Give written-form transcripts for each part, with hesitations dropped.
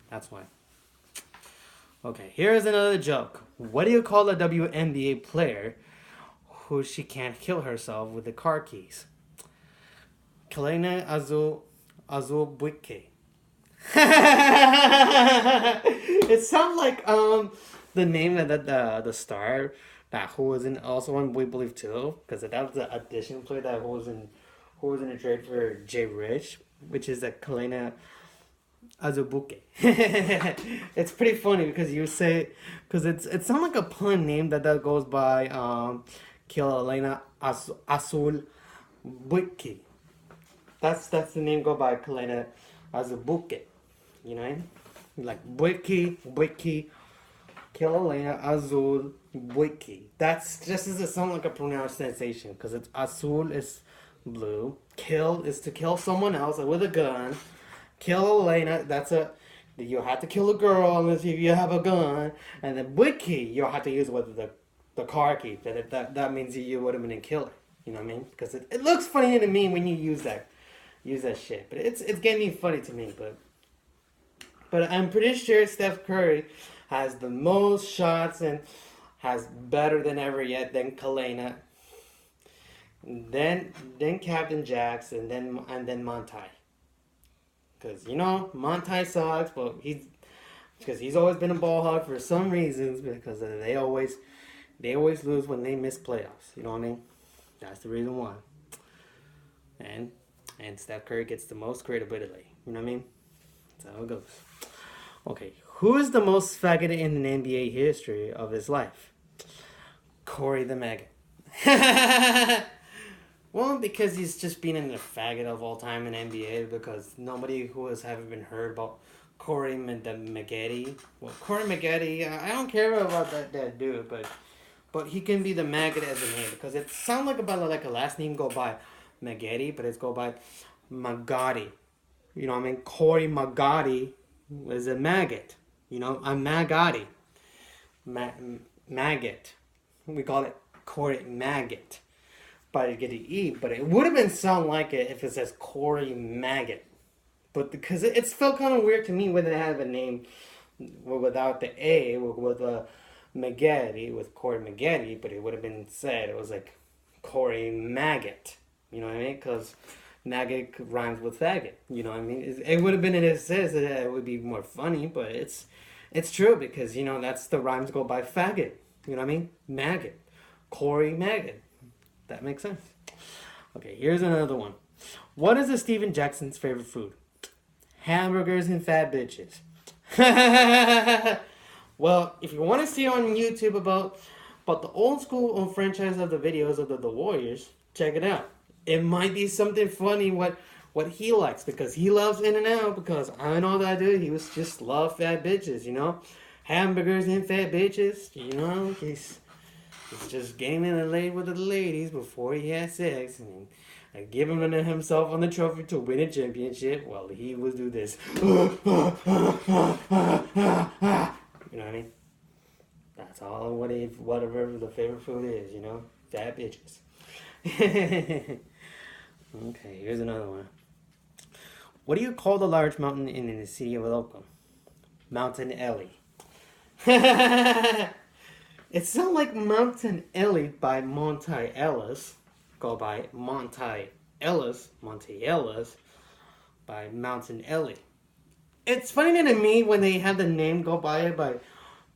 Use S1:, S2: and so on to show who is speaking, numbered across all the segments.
S1: That's why. Okay, here's another joke. What do you call a WNBA player who she can't kill herself with the car keys? Kalena Azul It sounds like the name of the star that who was in also on We Believe too, because that was the audition player that who was in a trade for Jay Rich, which is a Kalena Azubuke. It's pretty funny because you say because it sounds like a pun name that goes by Kilalena Azul Buki. That's the name go by Kalena Azubuke. You know, like Buki, Kilalena Azul Buki. That's just as it sounds like a pronunciation because it's Azul is blue, kill is to kill someone else with a gun. Kill Elena, that's a you have to kill a girl unless you have a gun, and then Wiki you'll have to use with the car key. That means you would have been a killer. You know what I mean? Because it looks funny to me when you use that shit. But it's getting funny to me. But I'm pretty sure Steph Curry has the most shots and has better than ever yet than Kalena. Then Captain Jax and then Monty. Because Monty sucks, but he's always been a ball hog for some reasons because they always lose when they miss playoffs. You know what I mean? That's the reason why. And and Steph Curry gets the most credibility. You know what I mean? That's how it goes. Okay, who is the most faggot in an NBA history of his life? Corey the Maggot. Well, because he's just been in the faggot of all time in NBA because nobody who has ever been heard about Corey Maggette. Well, Corey Maggette, I don't care about that dude, but he can be the maggot as a name because it sounds like a last name go by Maggette, but it's go by Magotti. You know what I mean? Corey Magotti is a maggot. A Magotti. Maggot. We call it Corey Maggot. By get to eat, but it would have been sound like it if it says Corey Maggot. But because it's felt kind of weird to me when they have a name without the A, with a Maggette, with Corey Maggette, but it would have been said, it was like Corey Maggot. You know what I mean? Because maggot rhymes with faggot. You know what I mean? It would have been, it says that it would be more funny, but it's true because, that's the rhymes go by faggot. You know what I mean? Maggot. Corey Maggot. That makes sense. Okay, here's another one. What is Steven Jackson's favorite food? Hamburgers and fat bitches. Well, if you want to see on YouTube about the old school franchise of the videos of the Warriors, check it out. It might be something funny what he likes because he loves In-N-Out because I know that dude, he was just love fat bitches, Hamburgers and fat bitches, He's just gaming and laid with the ladies before he had sex and giving himself on the trophy to win a championship while he would do this. You know what I mean? That's all whatever the favorite food is, Fat bitches. Okay, here's another one. What do you call the large mountain in the city of Oakland? Mountain Ellie. It sounds like Mountain Ellie by Monty Ellis. Go by Monty Ellis by Mountain Ellie. It's funny to me when they have the name go by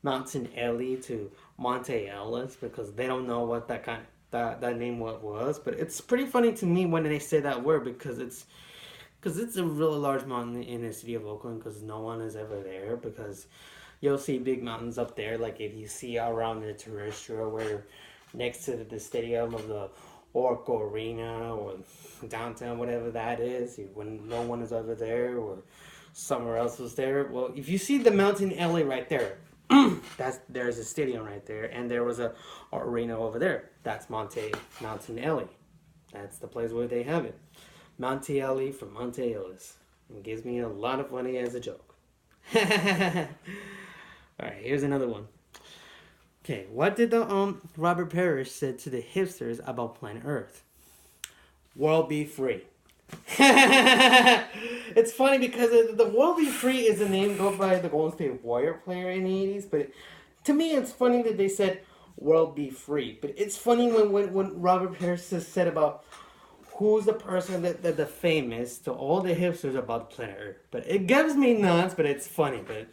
S1: Mountain Ellie to Monty Ellis because they don't know what that name was. But it's pretty funny to me when they say that word because it's a really large mountain in the city of Oakland because no one is ever there because you'll see big mountains up there, like if you see around the terrestrial where next to the stadium of the Oracle Arena or downtown, whatever that is, when no one is over there or somewhere else was there. Well, if you see the Mountain Ellie right there, there's a stadium right there, and there was a arena over there. That's Mountain Ellie. That's the place where they have it. Monty Ellie from Monty Ellis. It gives me a lot of money as a joke. Alright, here's another one. Okay, what did the Robert Parrish said to the hipsters about planet Earth? World be free. It's funny because the World Be Free is a name go by the Golden State Warrior player in the 80s, but to me it's funny that they said World Be Free. But it's funny when Robert Parrish said about who's the person that the famous to all the hipsters about the planet Earth. But it gives me nuts, but it's funny. But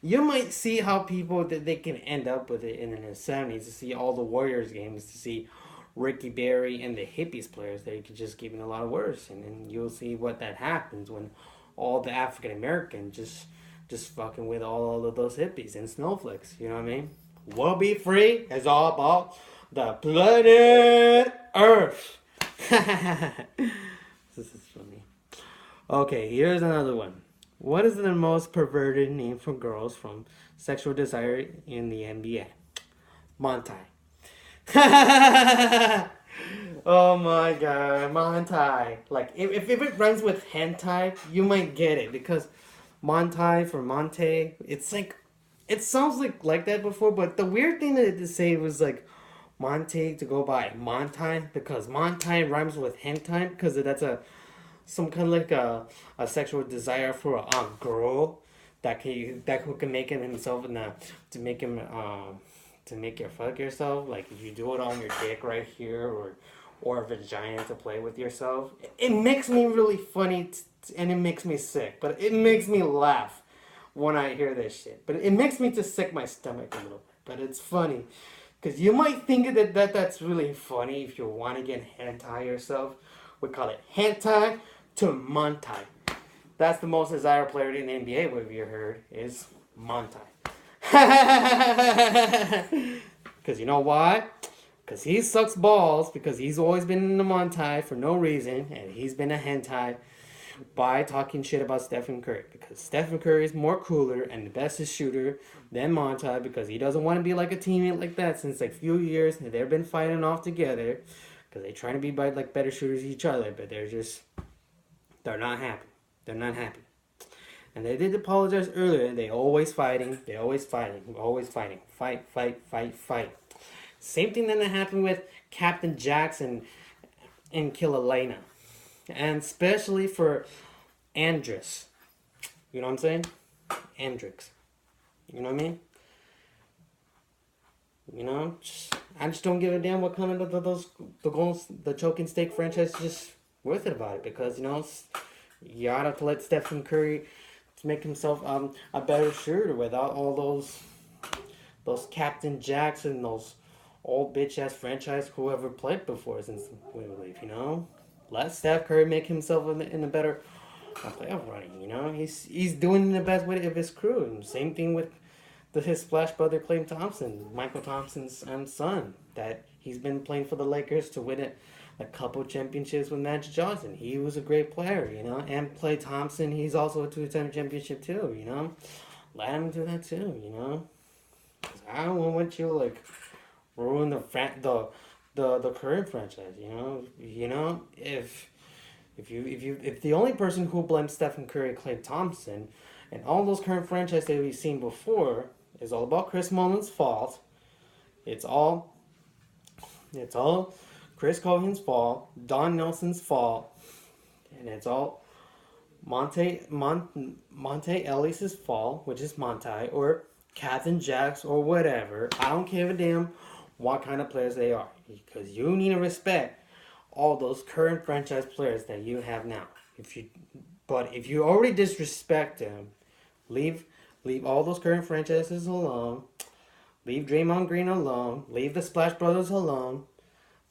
S1: you might see how people that they can end up with it in the 70s to see all the Warriors games, to see Ricky Berry and the hippies players. They could just give it a lot worse, and then you'll see what that happens when all the African Americans just fucking with all of those hippies and snowflakes. You know what I mean? We'll be free. It's all about the planet Earth. This is funny. Okay, here's another one. What is the most perverted name for girls from sexual desire in the NBA? Montai. Oh my god, Montai. Like, if it rhymes with hentai, you might get it because Montai for Monte, it's like, it sounds like that before, but the weird thing that to say was like Monte to go by Montai because Montai rhymes with hentai because that's a some kind of like a sexual desire for a girl that who can make him himself and to make him to make you fuck yourself, like if you do it on your dick right here or a vagina to play with yourself. It makes me really funny and it makes me sick, but it makes me laugh when I hear this shit. But it makes me just sick my stomach a little bit. But it's funny because you might think that's really funny if you want to get hentai yourself. We call it hentai to Montai. That's the most desired player in the NBA. What have you heard is Montai. Because you know why? Because he sucks balls. Because he's always been in the Montai for no reason, and he's been a hentai by talking shit about Stephen Curry. Because Stephen Curry is more cooler and the bestest shooter than Montai. Because he doesn't want to be like a teammate like that since like few years. They've been fighting off together. Because they're trying to be like better shooters each other, but they're not happy. They're not happy. And they did apologize earlier. They always fighting. They always fighting. Always fighting. Fight, fight, fight, fight. Same thing that happened with Captain Jackson and Killalena. And especially for Andrus. You know what I'm saying? Andrix. You know what I mean? You know? I just don't give a damn what kind of the choking steak franchise just worth it about it. Because, you know, you gotta to let Stephen Curry to make himself a better shooter without all those Captain Jackson, those old bitch ass franchise whoever played before since we believe, you know. Let Steph Curry make himself in a better playoff running, you know. He's doing the best with his crew. And same thing with his splash brother Klay Thompson, Michael Thompson's son, that he's been playing for the Lakers to win a couple championships with Magic Johnson. He was a great player, you know. And Klay Thompson, he's also a two-time championship too, you know. Let him do that too, you know. 'Cause I don't want you like ruin the current franchise, you know. You know, if the only person who blames Stephen Curry, Klay Thompson, and all those current franchises that we've seen before is all about Chris Mullin's fault. It's all Chris Cohen's fault, Don Nelson's fault, and it's all Monte Ellis's fault, which is Monte, or Captain Jacks, or whatever. I don't give a damn what kind of players they are, because you need to respect all those current franchise players that you have now. But if you already disrespect them, leave all those current franchises alone. Leave Draymond Green alone. Leave the Splash Brothers alone.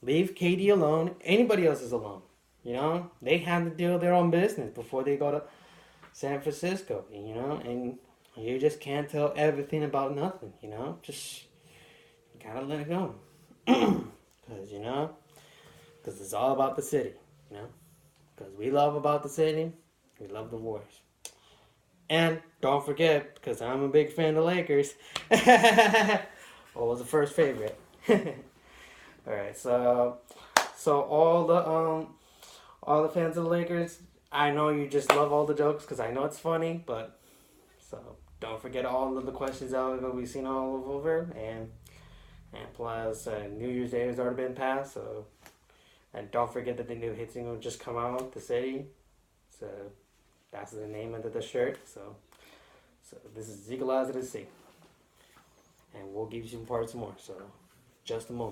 S1: Leave KD alone. Anybody else is alone. You know, they have to deal with their own business before they go to San Francisco. You know, and you just can't tell everything about nothing. You know, just you gotta let it go. Because because it's all about the city. You know, because we love about the city, we love the Warriors. And don't forget, because I'm a big fan of the Lakers. What was the first favorite? All right, so all the fans of the Lakers, I know you just love all the jokes because I know it's funny, but so don't forget all of the questions that we've seen all over, and plus New Year's Day has already been passed, so And don't forget that the new hit single just come out, The City. So that's the name of the shirt. So this is Equalizer to see. And we'll give you some parts more. So just a moment.